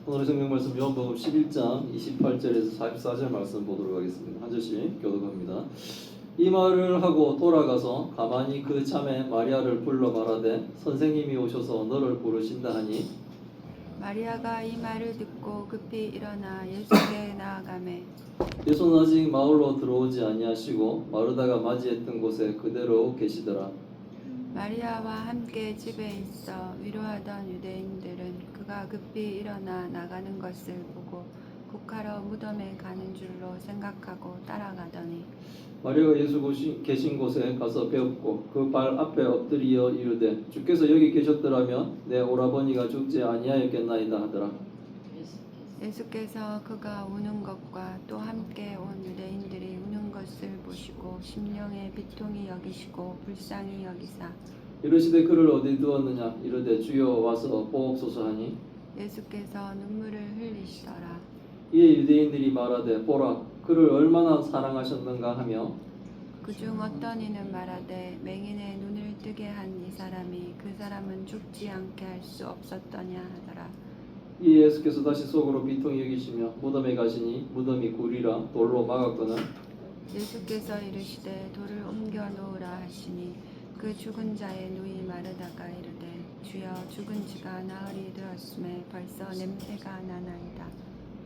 오늘의 성경 말씀 요한복음 11장 28절에서 44절 말씀 보도록 하겠습니다. 한 절씩 교독합니다. 이 말을 하고 돌아가서 가만히 그 참에 마리아를 불러 말하되 선생님이 오셔서 너를 부르신다 하니 마리아가 이 말을 듣고 급히 일어나 예수께 나아가매 예수는 아직 마을로 들어오지 아니하시고 마르다가 맞이했던 곳에 그대로 계시더라. 마리아와 함께 집에 있어 위로하던 유대인들은 그가 급히 일어나 나가는 것을 보고 국하러 무덤에 가는 줄로 생각하고 따라가더니 마리아가 예수 계신 곳에 가서 배웠고 그 발 앞에 엎드리어 이르되 주께서 여기 계셨더라면 내 오라버니가 죽지 아니하였겠나이다 하더라. 예수께서 그가 우는 것과 또 함께 온 유대인들이 우는 것을 보시고 심령에 비통히 여기시고 불쌍히 여기사 이르시되 그를 어디 두었느냐 이르되 주여 와서 보옵소서 하니 예수께서 눈물을 흘리시더라. 이에 유대인들이 말하되 보라 그를 얼마나 사랑하셨는가 하며 그중 어떤 이는 말하되 맹인의 눈을 뜨게 한 이 사람이 그 사람은 죽지 않게 할 수 없었더냐 하더라. 이에 예수께서 다시 속으로 비통히 여기시며 무덤에 가시니 무덤이 굴이라 돌로 막았거늘 예수께서 이르시되 돌을 옮겨 놓으라 하시니 그 죽은 자의 누이 마르다가 이르되 주여 죽은 지가 나흘이 되었음에 벌써 냄새가 나나이다.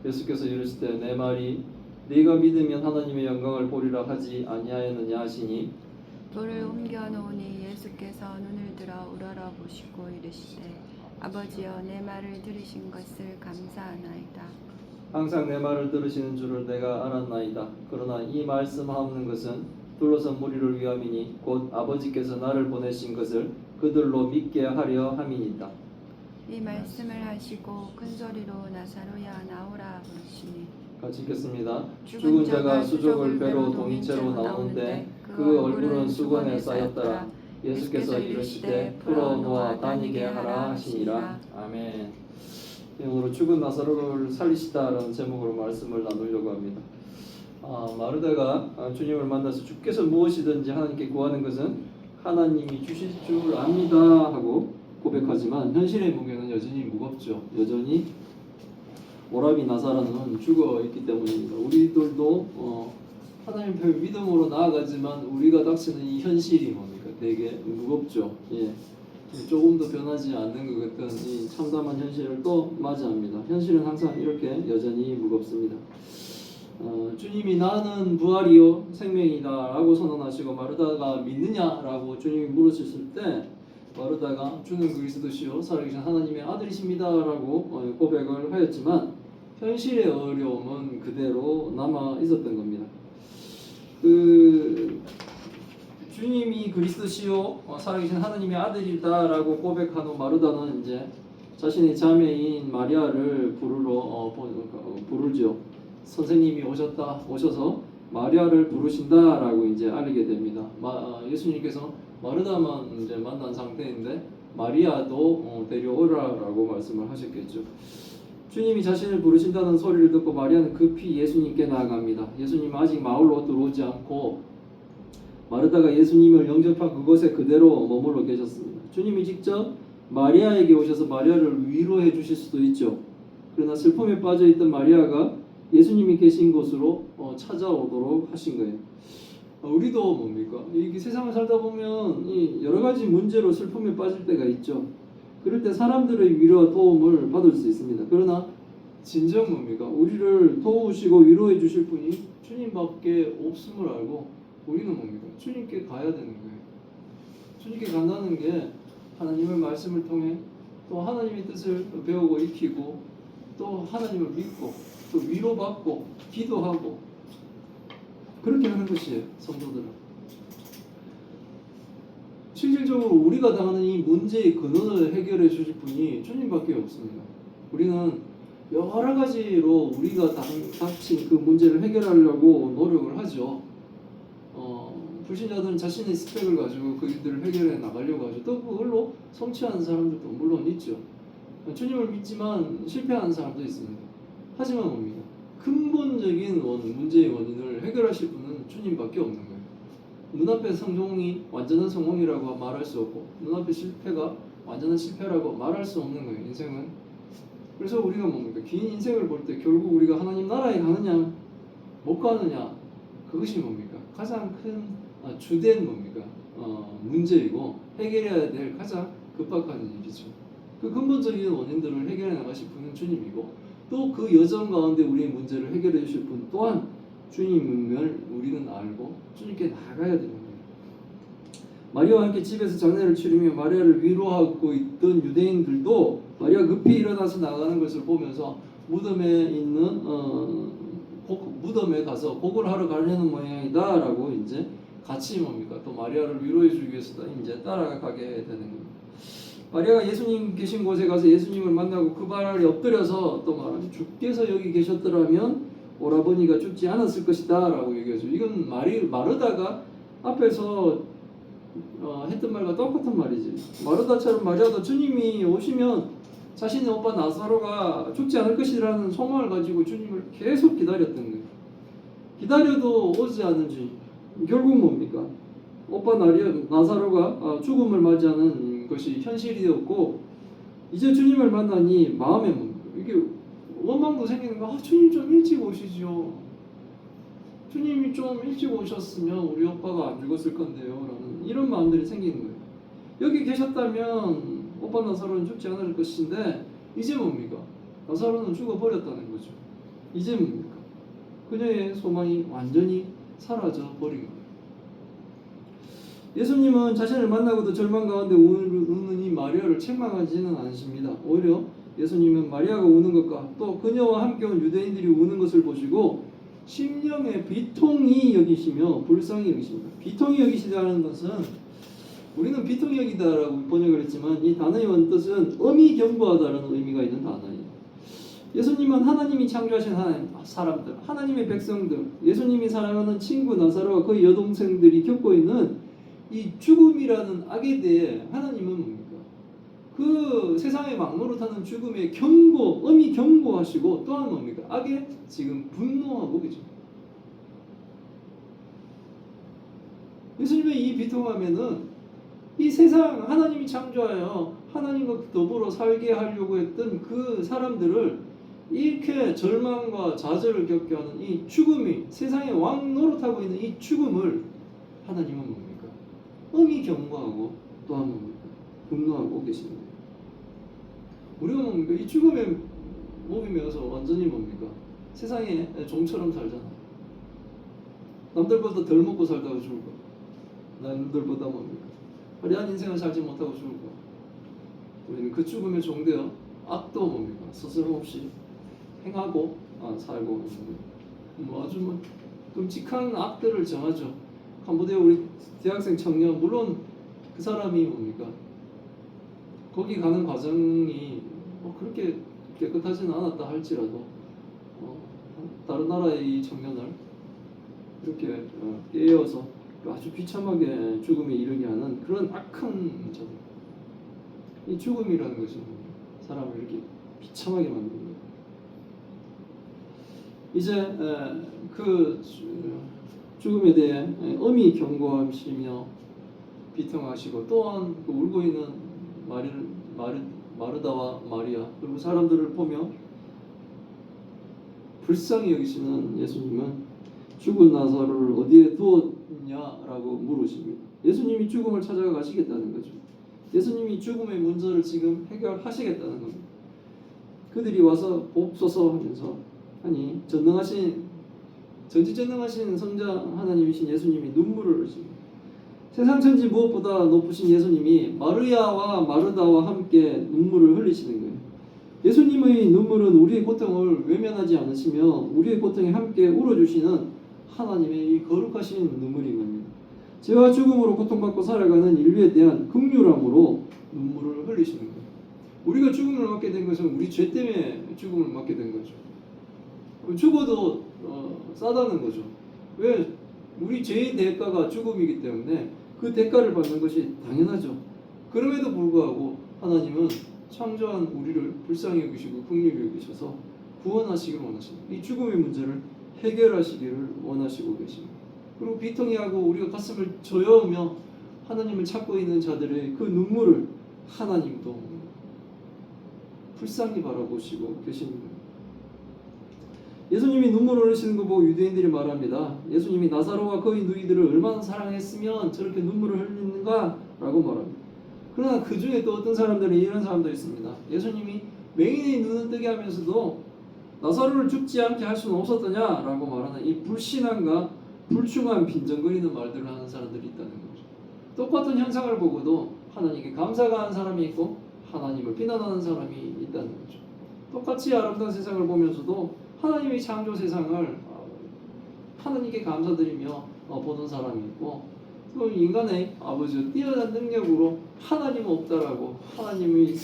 예수께서 이르시되 내 말이 네가 믿으면 하나님의 영광을 보리라 하지 아니하였느냐 하시니 돌을 옮겨 놓으니 예수께서 눈을 들어 우러러 보시고 이르시되 아버지여 내 말을 들으신 것을 감사하나이다. 항상 내 말을 들으시는 줄을 내가 알았나이다. 그러나 이 말씀하옵는 것은 둘러선 무리를 위함이니 곧 아버지께서 나를 보내신 것을 그들로 믿게 하려 함이니이다. 이 말씀을 하시고 큰 소리로 나사로야 나오라 부르시니 같이 읽겠습니다. 죽은 자가 수족을 배로 동이채로 나오는데 그 얼굴은 수건에 쌓였더라. 예수께서 이르시되 풀어 놓아 다니게 하라 하시니라. 아멘. 오늘 죽은 나사로를 살리시다라는 제목으로 말씀을 나누려고 합니다. 마르다가 주님을 만나서 주께서 무엇이든지 하나님께 구하는 것은 하나님이 주실 줄 압니다 하고 고백하지만 현실의 무게는 여전히 무겁죠. 여전히 오라비 나사로는 죽어 있기 때문입니다. 우리들도 하나님 앞에 믿음으로 나아가지만 우리가 닥치는 이 현실이 뭡니까? 되게 무겁죠. 예. 조금도 변하지 않는 것 같은 이 참담한 현실을 또 맞이합니다. 현실은 항상 이렇게 여전히 무겁습니다. 주님이 나는 부활이요 생명이다 라고 선언하시고 마르다가 믿느냐라고 주님이 물으셨을 때 마르다가 주는 그리스도시요 살아계신 하나님의 아들이십니다 라고 고백을 하였지만 현실의 어려움은 그대로 남아 있었던 겁니다. 주님이 그리스도시요 살아계신 하나님의 아들이다라고 고백한 후 마르다는 이제 자신의 자매인 마리아를 부르죠. 선생님이 오셔서 마리아를 부르신다라고 이제 알게 됩니다. 예수님께서 마르다만 이제 만난 상태인데 마리아도 데려오라라고 말씀을 하셨겠죠. 주님이 자신을 부르신다는 소리를 듣고 마리아는 급히 예수님께 나아갑니다. 예수님 아직 마을로 들어오지 않고 마르다가 예수님을 영접한 그곳에 그대로 머물러 계셨습니다. 주님이 직접 마리아에게 오셔서 마리아를 위로해 주실 수도 있죠. 그러나 슬픔에 빠져있던 마리아가 예수님이 계신 곳으로 찾아오도록 하신 거예요. 우리도 뭡니까? 이 세상을 살다 보면 여러 가지 문제로 슬픔에 빠질 때가 있죠. 그럴 때 사람들의 위로와 도움을 받을 수 있습니다. 그러나 진정 뭡니까? 우리를 도우시고 위로해 주실 분이 주님밖에 없음을 알고 우리는 뭡니까? 주님께 가야 되는 거예요. 주님께 간다는 게 하나님의 말씀을 통해 또 하나님의 뜻을 배우고 익히고 또 하나님을 믿고 또 위로받고 기도하고 그렇게 하는 것이에요. 성도들은 실질적으로 우리가 당하는 이 문제의 근원을 해결해 주실 분이 주님밖에 없습니다. 우리는 여러 가지로 우리가 닥친 그 문제를 해결하려고 노력을 하죠. 불신자들은 자신의 스펙을 가지고 그 일들을 해결해 나가려고 하죠. 또 그걸로 성취하는 사람들도 물론 있죠. 주님을 믿지만 실패하는 사람도 있습니다. 하지만 뭡니까? 근본적인 문제의 원인을 해결하실 분은 주님밖에 없는 거예요. 눈앞의 성공이 완전한 성공이라고 말할 수 없고 눈앞의 실패가 완전한 실패라고 말할 수 없는 거예요. 인생은 그래서 우리가 뭡니까? 긴 인생을 볼 때 결국 우리가 하나님 나라에 가느냐 못 가느냐, 그것이 뭡니까? 가장 큰 주된 뭡니까? 문제이고 해결해야 될 가장 급박한 일이죠. 그 근본적인 원인들을 해결해 나가실 분은 주님이고, 또 그 여정 가운데 우리의 문제를 해결해 주실 분 또한 주님을 우리는 알고 주님께 나가야 되는 거예요. 마리아와 함께 집에서 장례를 치르며 마리아를 위로하고 있던 유대인들도 마리아 급히 일어나서 나가는 것을 보면서 무덤에 있는 무덤에 가서 복을 하러 가려는 모양이다라고 이제 같이 뭡니까? 또 마리아를 위로해 주기 위해서 이제 따라가게 되는 겁니다. 마리아가 예수님 계신 곳에 가서 예수님을 만나고 그 발 아래 엎드려서 또 말하면 주께서 여기 계셨더라면 오라버니가 죽지 않았을 것이다라고 얘기하죠. 이건 마르다가 앞에서 했던 말과 똑같은 말이지. 마르다처럼 마리아도 주님이 오시면 자신의 오빠 나사로가 죽지 않을 것이라는 소망을 가지고 주님을 계속 기다렸던 거예요. 기다려도 오지 않은 주님. 결국 뭡니까? 오빠 나사로가 죽음을 맞이하는 것이 현실이 되었고, 이제 주님을 만나니 마음에 뭡니까? 이게 원망도 생기는 거. 주님 좀 일찍 오시죠. 주님이 좀 일찍 오셨으면 우리 오빠가 안 죽었을 건데요 라는 이런 마음들이 생기는 거예요. 여기 계셨다면 오빠 나사로는 죽지 않을 것인데 이제 뭡니까? 나사로는 죽어버렸다는 거죠. 이제 뭡니까? 그녀의 소망이 완전히 사라져 버린 거예요. 예수님은 자신을 만나고도 절망 가운데 우는 이 마리아를 책망하지는 않으십니다. 오히려 예수님은 마리아가 우는 것과 또 그녀와 함께 온 유대인들이 우는 것을 보시고 심령의 비통이 여기시며 불쌍히 여기십니다. 비통이 여기시다는 것은, 우리는 비통이 여기다라고 번역을 했지만 이 단어의 원뜻은 엄히 경고하다라는 의미가 있는 단어예요. 예수님은 하나님이 창조하신 사람들, 하나님의 백성들, 예수님이 사랑하는 친구 나사로와 그의 여동생들이 겪고 있는 이 죽음이라는 악에 대해 하나님은 뭡니까? 그 세상의 막노릇하는 죽음에 엄히 경고하시고, 또한 뭡니까? 악에 지금 분노하고 계십니다. 예수님의 이 비통함에는 이 세상 하나님이 창조하여 하나님과 더불어 살게 하려고 했던 그 사람들을 이렇게 절망과 좌절을 겪게 하는 이 죽음이, 세상의 왕 노릇하고 있는 이 죽음을 하나님은 뭡니까? 엄히 경고하고 또한 뭡니까? 분노하고 계십니다. 우리가 뭡니까? 이 죽음에 목이 메어서 완전히 뭡니까? 세상에 종처럼 살잖아. 남들보다 덜 먹고 살다가 죽을 거. 남들보다 뭡니까? 화려한 인생을 살지 못하고 죽을 거. 우리는 그 죽음에 종되어 악도 뭡니까? 스스럼없이 행하고 살고 아주 끔찍한 악들을 정하죠. 캄보디아 우리 대학생 청년, 물론 그 사람이 뭡니까? 거기 가는 과정이 그렇게 깨끗하지는 않았다 할지라도 다른 나라의 이 청년을 이렇게 깨어서 아주 비참하게 죽음에 이르게 하는 그런 악한 문제들. 이 죽음이라는 것이 사람을 이렇게 비참하게 만드는 거예요. 이제 그 죽음에 대해 엄히 경고하시며 비통하시고, 또한 그 울고 있는 마르다와 마리아, 그리고 사람들을 보며 불쌍히 여기시는 예수님은 죽은 나사로를 어디에 두었냐라고 물으십니다. 예수님이 죽음을 찾아가 가시겠다는 거죠. 예수님이 죽음의 문제를 지금 해결하시겠다는 겁니다. 그들이 와서 옵소서 하면서, 아니 전지전능하신 성자 하나님이신 예수님이 눈물을 흘리십니다. 세상 천지 무엇보다 높으신 예수님이 마르야와 마르다와 함께 눈물을 흘리시는 거예요. 예수님의 눈물은 우리의 고통을 외면하지 않으시며 우리의 고통에 함께 울어주시는 하나님의 이 거룩하신 눈물인 겁니다. 죄와 죽음으로 고통받고 살아가는 인류에 대한 긍휼함으로 눈물을 흘리시는 거예요. 우리가 죽음을 맞게 된 것은 우리 죄 때문에 죽음을 맞게 된 거죠. 죽어도 싸다는 거죠. 왜? 우리 죄의 대가가 죽음이기 때문에 그 대가를 받는 것이 당연하죠. 그럼에도 불구하고 하나님은 창조한 우리를 불쌍히 여기시고 긍휼히 여기셔서 구원하시기를 원하십니다. 이 죽음의 문제를 해결하시기를 원하시고 계십니다. 그리고 비통해하고 우리가 가슴을 저여오며 하나님을 찾고 있는 자들의 그 눈물을 하나님도 불쌍히 바라보시고 계시는 거예요. 예수님이 눈물을 흘리시는 거 보고 유대인들이 말합니다. 예수님이 나사로와 그의 누이들을 얼마나 사랑했으면 저렇게 눈물을 흘리는가? 라고 말합니다. 그러나 그 중에 또 어떤 사람들이 이런 사람도 있습니다. 예수님이 맹인의 눈을 뜨게 하면서도 나사로를 죽지 않게 할 수는 없었더냐라고 말하는 이 불신앙과 불충한 빈정거리는 말들을 하는 사람들이 있다는 거죠. 똑같은 현상을 보고도 하나님께 감사가 하는 사람이 있고 하나님을 비난하는 사람이 있다는 거죠. 똑같이 아름다운 세상을 보면서도 하나님의 창조 세상을 하나님께 감사드리며 보는 사람이 있고, 또 인간의 아버지 뛰어난 능력으로 하나님은 없다라고 하나님의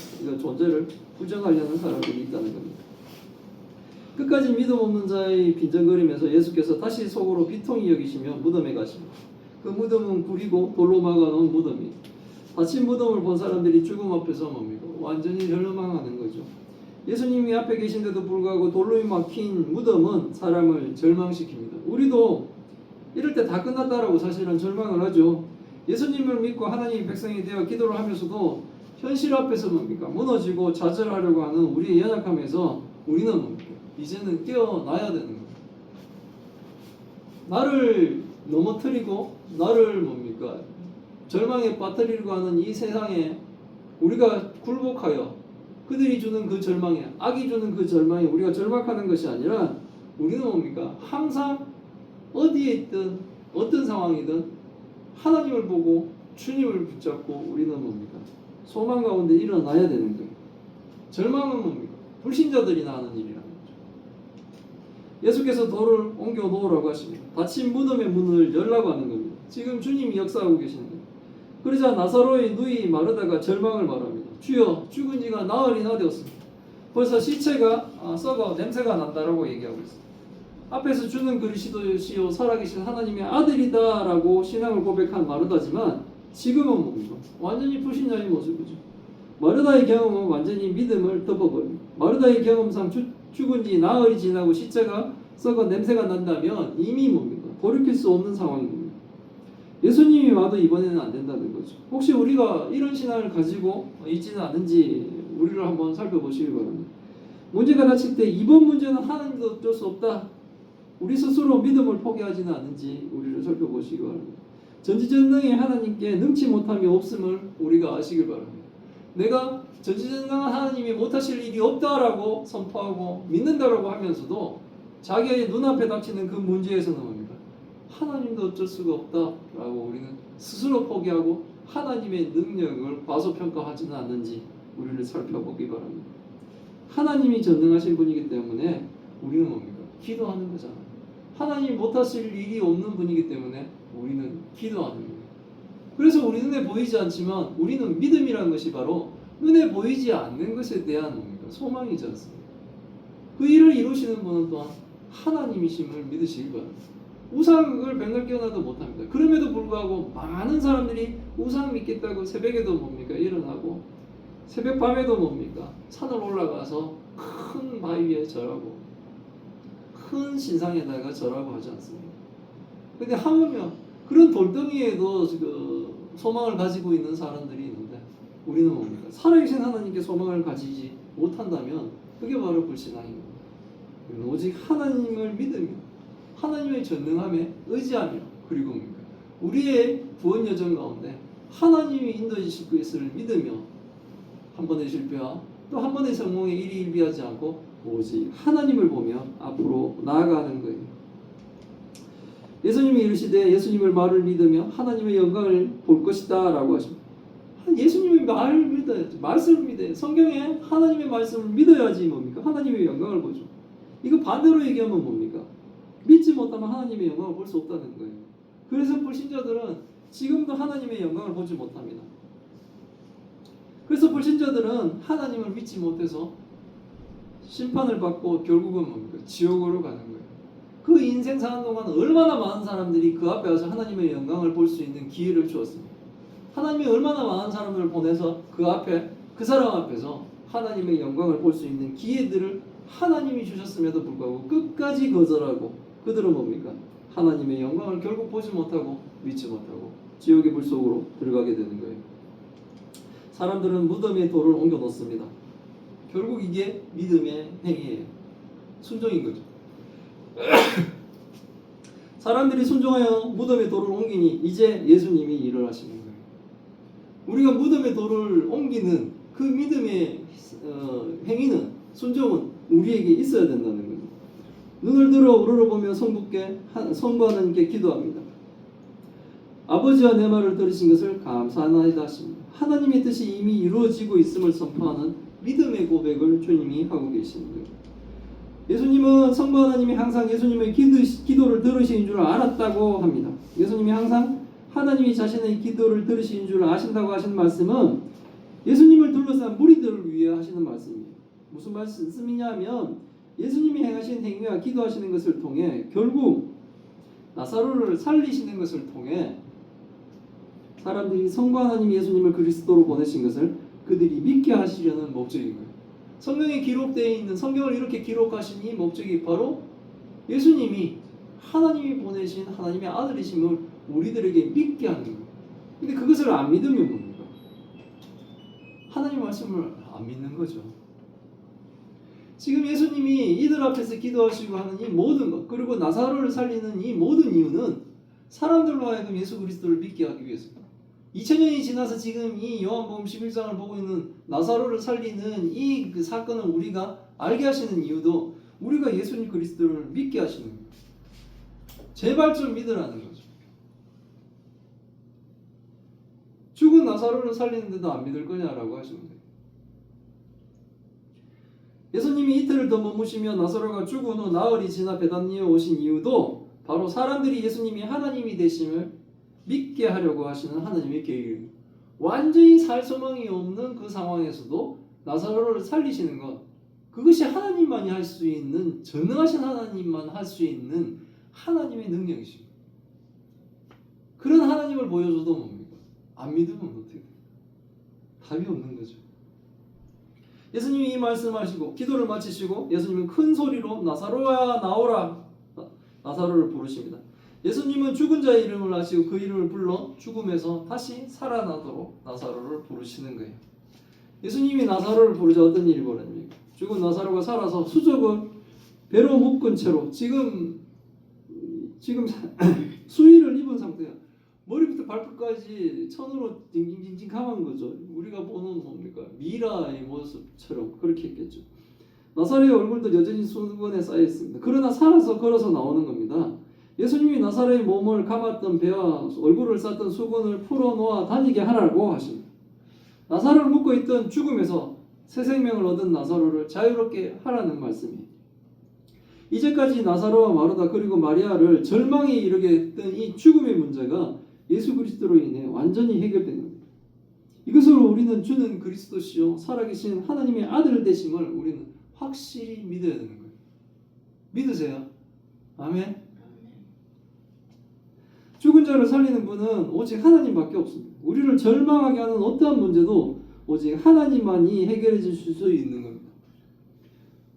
존재를 부정하려는 사람들이 있다는 겁니다. 끝까지 믿음 없는 자의 빈정거리면서 예수께서 다시 속으로 비통히 여기시며 무덤에 가십니다. 그 무덤은 구리고 돌로 막아놓은 무덤이, 다친 무덤을 본 사람들이 죽음 앞에서 뭡니까? 완전히 절망하는 거죠. 예수님이 앞에 계신데도 불구하고 돌로 막힌 무덤은 사람을 절망시킵니다. 우리도 이럴 때 다 끝났다라고 사실은 절망을 하죠. 예수님을 믿고 하나님의 백성이 되어 기도를 하면서도 현실 앞에서 뭡니까? 무너지고 좌절하려고 하는 우리의 연약함에서 우리는 뭡니까? 이제는 깨어나야 되는 거예요. 나를 넘어뜨리고 나를 뭡니까? 절망에 빠뜨리려고 하는 이 세상에 우리가 굴복하여 그들이 주는 그 절망에, 악이 주는 그 절망에 우리가 절망하는 것이 아니라 우리는 뭡니까? 항상 어디에 있든 어떤 상황이든 하나님을 보고 주님을 붙잡고 우리는 뭡니까? 소망 가운데 일어나야 되는 거예요. 절망은 뭡니까? 불신자들이나 하는 일이라는 거죠. 예수께서 돌을 옮겨 놓으라고 하십니다. 닫힌 무덤의 문을 열라고 하는 겁니다. 지금 주님이 역사하고 계시는 거예요. 그러자 나사로의 누이 마르다가 절망을 말합니다. 주여, 죽은 지가 나흘이나 되었습니다. 벌써 시체가 썩어 냄새가 난다라고 얘기하고 있습니다. 앞에서 주는 그리스도시요 살아계신 하나님의 아들이다라고 신앙을 고백한 마르다지만 지금은 뭡니까? 완전히 불신자의 모습이죠. 마르다의 경험은 완전히 믿음을 덮어버립니다. 마르다의 경험상 죽은 지 나흘이 지나고 시체가 썩어 냄새가 난다면 이미 뭡니까? 돌이킬 수 없는 상황입니다. 예수님이 와도 이번에는 안 된다는 거죠. 혹시 우리가 이런 신앙을 가지고 있지는 않은지 우리를 한번 살펴보시기 바랍니다. 문제가 닥칠 때 이번 문제는 하나님도 어쩔 수 없다. 우리 스스로 믿음을 포기하지는 않은지 우리를 살펴보시기 바랍니다. 전지전능의 하나님께 능치 못함이 없음을 우리가 아시길 바랍니다. 내가 전지전능한 하나님이 못하실 일이 없다라고 선포하고 믿는다라고 하면서도 자기의 눈앞에 닥치는 그 문제에서는 뭡니까? 하나님도 어쩔 수가 없다라고 우리는 스스로 포기하고 하나님의 능력을 과소평가하지는 않는지 우리를 살펴보기 바랍니다. 하나님이 전능하신 분이기 때문에 우리는 뭡니까? 기도하는 거잖아요. 하나님이 못하실 일이 없는 분이기 때문에 우리는 기도하는 거예요. 그래서 우리 눈에 보이지 않지만 우리는 믿음이라는 것이 바로 눈에 보이지 않는 것에 대한 뭡니까? 소망이지 않습니까? 그 일을 이루시는 분은 또한 하나님이심을 믿으시기 바랍니다. 우상을 백날 깨어나도 못합니다. 그럼에도 불구하고 많은 사람들이 우상 믿겠다고 새벽에도 뭡니까? 일어나고 새벽 밤에도 뭡니까? 산을 올라가서 큰 바위 위에 절하고 큰 신상에다가 절하고 하지 않습니까? 근데 하물며 그런 돌덩이에도 그 소망을 가지고 있는 사람들이 있는데 우리는 뭡니까? 살아계신 하나님께 소망을 가지지 못한다면 그게 바로 불신앙입니다. 오직 하나님을 믿으며 하나님의 전능함에 의지하며 그리고 뭡니까? 우리의 구원 여정 가운데 하나님이 인도해 주실 것을 믿으며 한 번의 실패와 또 한 번의 성공에 일희일비하지 않고 오직 하나님을 보며 앞으로 나아가는 거예요. 예수님이 이르시되 예수님의 말을 믿으며 하나님의 영광을 볼 것이다 라고 하십니다. 예수님의 말을 믿어야지. 말씀을 믿어야 성경에 하나님의 말씀을 믿어야지 뭡니까? 하나님의 영광을 보죠. 이거 반대로 얘기하면 뭡니까? 믿지 못하면 하나님의 영광을 볼 수 없다는 거예요. 그래서 불신자들은 지금도 하나님의 영광을 보지 못합니다. 그래서 불신자들은 하나님을 믿지 못해서 심판을 받고 결국은 뭡니까? 지옥으로 가는 거예요. 그 인생 사는 동안 얼마나 많은 사람들이 그 앞에 와서 하나님의 영광을 볼 수 있는 기회를 주었습니다. 하나님이 얼마나 많은 사람들을 보내서 그 앞에 그 사람 앞에서 하나님의 영광을 볼 수 있는 기회들을 하나님이 주셨음에도 불구하고 끝까지 거절하고 그들은 뭡니까? 하나님의 영광을 결국 보지 못하고 믿지 못하고 지옥의 물속으로 들어가게 되는 거예요. 사람들은 무덤에 돌을 옮겨 놓습니다. 결국 이게 믿음의 행위예요. 순종인 거죠. 사람들이 순종하여 무덤의 돌을 옮기니 이제 예수님이 일을 하시는 거예요. 우리가 무덤의 돌을 옮기는 그 믿음의 행위는, 순종은 우리에게 있어야 된다는 거예요. 눈을 들어 우러러보며 성부께 성부하나님께 기도합니다. 아버지와 내 말을 들으신 것을 감사하나이다 하십니다. 하나님의 뜻이 이미 이루어지고 있음을 선포하는 믿음의 고백을 주님이 하고 계시는 거예요. 예수님은 성부 하나님이 항상 예수님의 기도를 들으시는 줄 알았다고 합니다. 예수님이 항상 하나님이 자신의 기도를 들으시는 줄 아신다고 하시는 말씀은 예수님을 둘러싼 무리들을 위해 하시는 말씀이에요. 무슨 말씀이냐면 예수님이 행하신 행위와 기도하시는 것을 통해 결국 나사로를 살리시는 것을 통해 사람들이 성부 하나님이 예수님을 그리스도로 보내신 것을 그들이 믿게 하시려는 목적인 거예요. 성경에 기록되어 있는, 성경을 이렇게 기록하신 이 목적이 바로 예수님이 하나님이 보내신 하나님의 아들이심을 우리들에게 믿게 하는 거예요. 근데 그것을 안 믿으면 뭡니까? 하나님 말씀을 안 믿는 거죠. 지금 예수님이 이들 앞에서 기도하시고 하는 이 모든 것, 그리고 나사로를 살리는 이 모든 이유는 사람들로 하여금 예수 그리스도를 믿게 하기 위해서입니다. 2000년이 지나서 지금 이 요한복음 11장을 보고 있는 나사로를 살리는 이 그 사건을 우리가 알게 하시는 이유도 우리가 예수님 그리스도를 믿게 하시는 거예요. 제발 좀 믿으라는 거죠. 죽은 나사로를 살리는데도 안 믿을 거냐라고 하시는 거예요. 예수님이 이틀을 더 머무시며 나사로가 죽은 후 나흘이 지나 베다니에 오신 이유도 바로 사람들이 예수님이 하나님이 되심을 믿게 하려고 하시는 하나님의 계획입니다. 완전히 살 소망이 없는 그 상황에서도 나사로를 살리시는 것, 그것이 하나님만이 할 수 있는, 전능하신 하나님만 할 수 있는 하나님의 능력이십니다. 그런 하나님을 보여줘도 뭡니까? 안 믿으면 어떻게 돼요? 답이 없는 거죠. 예수님이 이 말씀하시고 기도를 마치시고 예수님은 큰 소리로 나사로야 나오라, 나사로를 부르십니다. 예수님은 죽은 자의 이름을 아시고 그 이름을 불러 죽음에서 다시 살아나도록 나사로를 부르시는 거예요. 예수님이 나사로를 부르자 어떤 일이 벌어집니까? 죽은 나사로가 살아서 수족을 배로 묶은 채로 지금 수의를 입은 상태야. 머리부터 발끝까지 천으로 징징징징 감은 거죠. 우리가 보는 뭡니까? 미라의 모습처럼 그렇게 했겠죠. 나사로의 얼굴도 여전히 수건에 쌓여 있습니다. 그러나 살아서 걸어서 나오는 겁니다. 예수님이 나사로의 몸을 감았던 배와 얼굴을 쌌던 수건을 풀어놓아 다니게 하라고 하십니다. 나사로를 묶고 있던 죽음에서 새 생명을 얻은 나사로를 자유롭게 하라는 말씀이에요. 이제까지 나사로와 마르다 그리고 마리아를 절망에 이르게 했던 이 죽음의 문제가 예수 그리스도로 인해 완전히 해결된 겁니다. 이것으로 우리는 주는 그리스도시요 살아계신 하나님의 아들 되심을 우리는 확실히 믿어야 되는 거예요. 믿으세요? 아멘. 죽은 자를 살리는 분은 오직 하나님밖에 없습니다. 우리를 절망하게 하는 어떠한 문제도 오직 하나님만이 해결해 주실 수 있는 겁니다.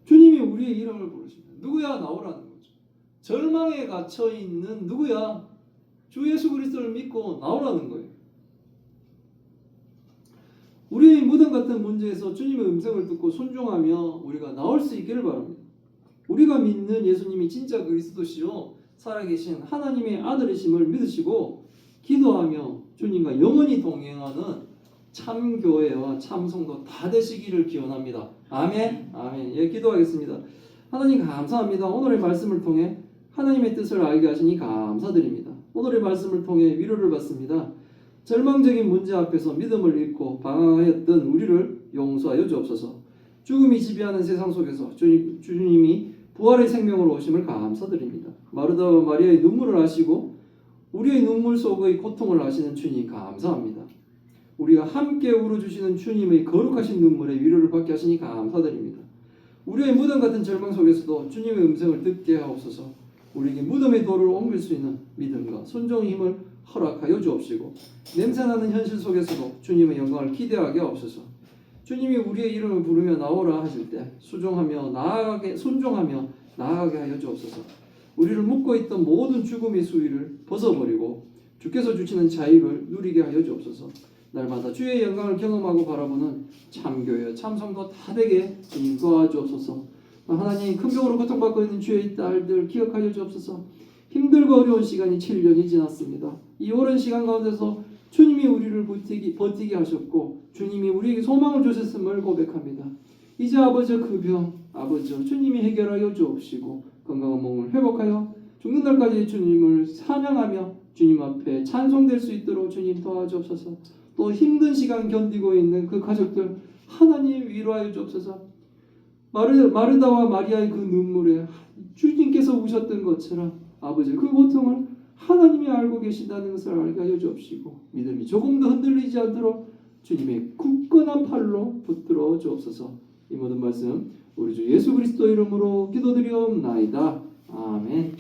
주님이 우리의 이름을 부르십니다. 누구야? 나오라는 거죠. 절망에 갇혀 있는 누구야? 주 예수 그리스도를 믿고 나오라는 거예요. 우리의 무덤 같은 문제에서 주님의 음성을 듣고 순종하며 우리가 나올 수 있기를 바랍니다. 우리가 믿는 예수님이 진짜 그리스도시요 살아계신 하나님의 아들이심을 믿으시고 기도하며 주님과 영원히 동행하는 참 교회와 참 성도 다 되시기를 기원합니다. 아멘. 아멘. 예, 기도하겠습니다. 하나님 감사합니다. 오늘의 말씀을 통해 하나님의 뜻을 알게 하시니 감사드립니다. 오늘의 말씀을 통해 위로를 받습니다. 절망적인 문제 앞에서 믿음을 잃고 방황하였던 우리를 용서하여 주옵소서. 죽음이 지배하는 세상 속에서 주님이 부활의 생명으로 오심을 감사드립니다. 마르다와 마리아의 눈물을 아시고 우리의 눈물 속의 고통을 아시는 주님 감사합니다. 우리가 함께 울어주시는 주님의 거룩하신 눈물에 위로를 받게 하시니 감사드립니다. 우리의 무덤 같은 절망 속에서도 주님의 음성을 듣게 하옵소서. 우리에게 무덤의 돌을 옮길 수 있는 믿음과 순종의 힘을 허락하여 주옵시고 냄새나는 현실 속에서도 주님의 영광을 기대하게 하옵소서. 주님이 우리의 이름을 부르며 나오라 하실 때 순종하며 나아가게 하여 주옵소서. 우리를 묶고 있던 모든 죽음의 수위를 벗어버리고 주께서 주시는 자유를 누리게 하여 주옵소서. 날마다 주의 영광을 경험하고 바라보는 참교회, 참성도 다 되게 주님 도와주옵소서. 하나님, 큰 병으로 고통받고 있는 주의 딸들 기억하여 주옵소서. 힘들고 어려운 시간이 7년이 지났습니다. 이 오랜 시간 가운데서 주님이 우리를 버티게 하셨고 주님이 우리에게 소망을 주셨음을 고백합니다. 이제 아버지 그 병, 아버지 주님이 해결하여 주옵시고 건강한 몸을 회복하여 죽는 날까지 주님을 찬양하며 주님 앞에 찬송될 수 있도록 주님 도와주옵소서. 또 힘든 시간 견디고 있는 그 가족들 하나님 위로하여 주옵소서. 마르다와 마리아의 그 눈물에 주님께서 우셨던 것처럼 아버지 그 고통을 하나님이 알고 계신다는 것을 알게 하여 주옵시고 믿음이 조금도 흔들리지 않도록 주님의 굳건한 팔로 붙들어 주옵소서. 이 모든 말씀 우리 주 예수 그리스도 이름으로 기도드리옵나이다. 아멘.